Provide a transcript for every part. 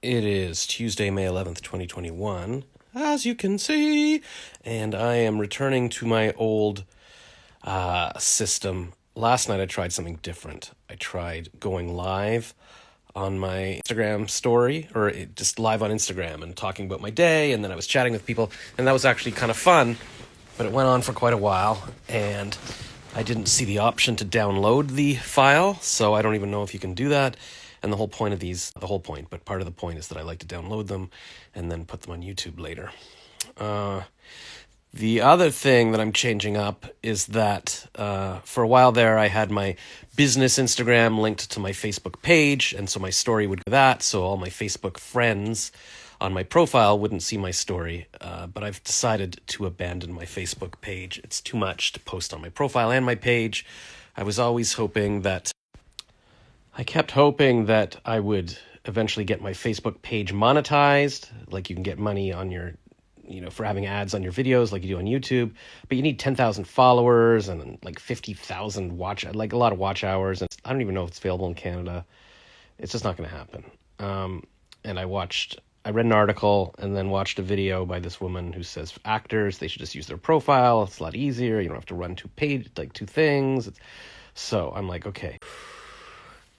It is Tuesday, May 11th, 2021, as you can see, and I am returning to my old system. Last night I tried something different. I tried going live on my Instagram story, just live on Instagram and talking about my day, and then I was chatting with people, and that was actually kind of fun, but it went on for quite a while, and I didn't see the option to download the file, so I don't even know if you can do that. And part of the point is that I like to download them and then put them on YouTube later. The other thing that I'm changing up is that for a while there, I had my business Instagram linked to my Facebook page, and so my story would go that, so all my Facebook friends on my profile wouldn't see my story, but I've decided to abandon my Facebook page. It's too much to post on my profile and my page. I kept hoping that I would eventually get my Facebook page monetized, like you can get money on your, for having ads on your videos like you do on YouTube, but you need 10,000 followers and like 50,000 a lot of watch hours, and I don't even know if it's available in Canada. It's just not going to happen. And I read an article and then watched a video by this woman who says actors, they should just use their profile. It's a lot easier. You don't have to run two things. So I'm like, okay,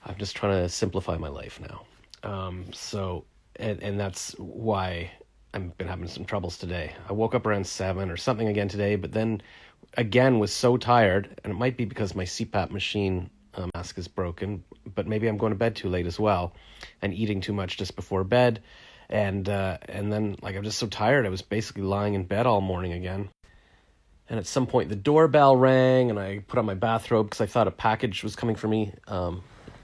I'm just trying to simplify my life now. And that's why I've been having some troubles today. I woke up around 7 or something again today, but then again was so tired, and it might be because my CPAP machine mask is broken, but maybe I'm going to bed too late as well and eating too much just before bed. And then I'm just so tired. I was basically lying in bed all morning again. And at some point the doorbell rang and I put on my bathrobe because I thought a package was coming for me.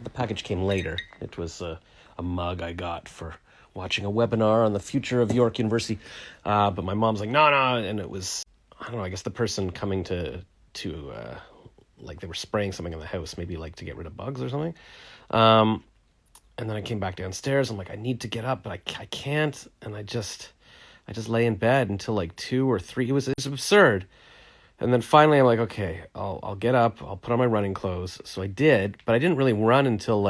The package came later. It was a mug I got for watching a webinar on the future of York University. But my mom's like, no. And it was, I don't know, I guess the person coming to they were spraying something in the house, maybe to get rid of bugs or something. And then I came back downstairs. I'm like, I need to get up, but I can't. And I just lay in bed until 2 or 3. It was absurd. And then finally I'm like, okay, I'll get up. I'll put on my running clothes. So I did, but I didn't really run until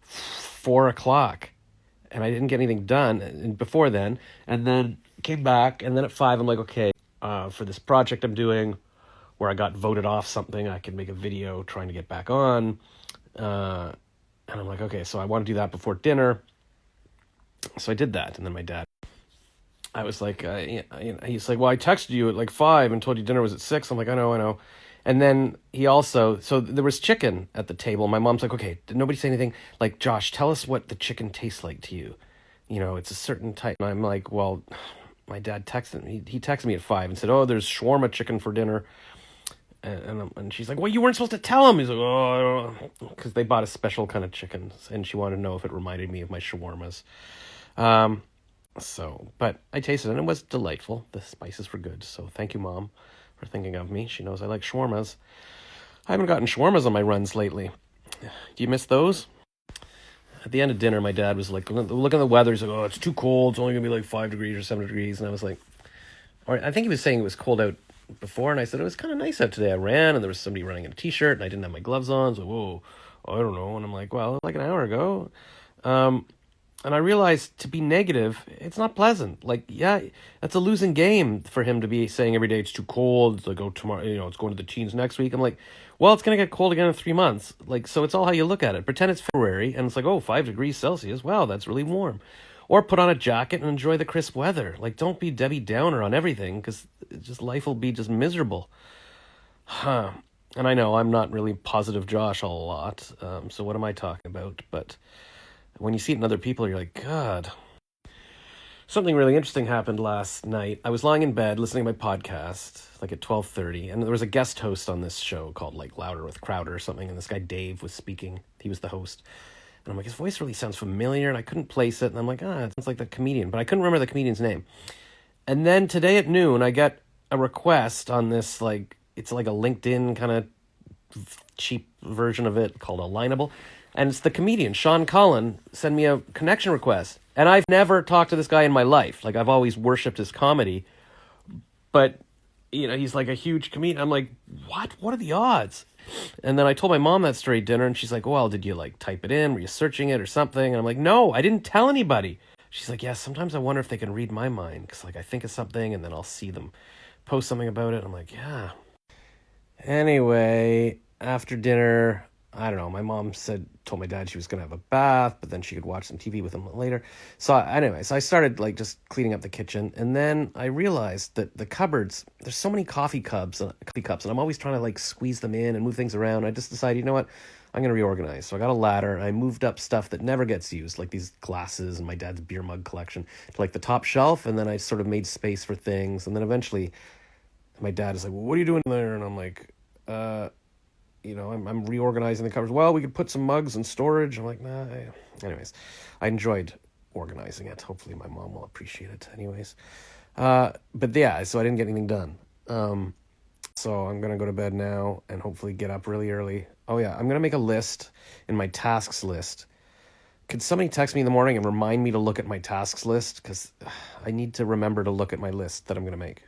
4 o'clock. And I didn't get anything done before then. And then came back. And then at 5, I'm like, okay, for this project I'm doing where I got voted off something, I can make a video trying to get back on. And I'm like, okay, so I want to do that before dinner. So I did that. And then my dad, I was like, he's like, well, I texted you at 5 and told you dinner was at 6. I'm like, I know. And then so there was chicken at the table. My mom's like, okay, did nobody say anything? Josh, tell us what the chicken tastes like to you. It's a certain type. And I'm like, well, my dad texted me. He texted me at 5 and said, oh, there's shawarma chicken for dinner. And she's like, well, you weren't supposed to tell him. He's like, oh, I don't know. Because they bought a special kind of chicken, and she wanted to know if it reminded me of my shawarmas. But I tasted it, and it was delightful. The spices were good, so thank you, Mom, for thinking of me. She knows I like shawarmas. I haven't gotten shawarmas on my runs lately. Do you miss those? At the end of dinner, my dad was like, look at the weather. He's like, oh, it's too cold. It's only going to be 5 degrees or 7 degrees. And I was like, all right, I think he was saying it was cold out before, and I said it was kind of nice out today. I ran, and there was somebody running in a t-shirt, and I didn't have my gloves on, so whoa, I don't know. And I'm like, well, an hour ago. And I realized to be negative, it's not pleasant. Yeah, that's a losing game for him to be saying every day it's too cold, tomorrow, it's going to the teens next week. I'm like, well, it's going to get cold again in 3 months. So it's all how you look at it. Pretend it's February, and it's 5 degrees Celsius. Wow, that's really warm. Or put on a jacket and enjoy the crisp weather. Don't be Debbie Downer on everything, because life will be just miserable. And I know I'm not really positive Josh a lot, so what am I talking about? But when you see it in other people, you're like, God. Something really interesting happened last night. I was lying in bed listening to my podcast, at 12:30, and there was a guest host on this show called Louder with Crowder or something, and this guy Dave was speaking. He was the host. And I'm like, his voice really sounds familiar, and I couldn't place it. And I'm like, it sounds like the comedian, but I couldn't remember the comedian's name. And then today at noon, I got a request on this, it's a LinkedIn kind of cheap version of it called Alignable. And it's the comedian, Sean Cullen, sent me a connection request. And I've never talked to this guy in my life. I've always worshipped his comedy. But he's like a huge comedian. I'm like, what are the odds? And then I told my mom that story at dinner, and she's like, well, did you like type it in? Were you searching it or something? And I'm like, no, I didn't tell anybody. She's like, yeah, sometimes I wonder if they can read my mind, because like I think of something and then I'll see them post something about it. I'm like, yeah. Anyway, after dinner, I don't know. My mom told my dad she was gonna have a bath, but then she could watch some TV with him later. So anyway, I started like just cleaning up the kitchen, and then I realized that the cupboards, there's so many coffee cups, and I'm always trying to like squeeze them in and move things around. I just decided, you know what, I'm gonna reorganize. So I got a ladder. I moved up stuff that never gets used, like these glasses and my dad's beer mug collection, to like the top shelf, and then I sort of made space for things, and then eventually my dad is like, well, what are you doing there? And I'm like, I'm reorganizing the cupboards. Well, we could put some mugs in storage. I'm like, nah. Anyways, I enjoyed organizing it. Hopefully my mom will appreciate it. Anyways, but yeah, so I didn't get anything done. So I'm going to go to bed now and hopefully get up really early. Oh yeah, I'm going to make a list in my tasks list. Could somebody text me in the morning and remind me to look at my tasks list? Because I need to remember to look at my list that I'm going to make.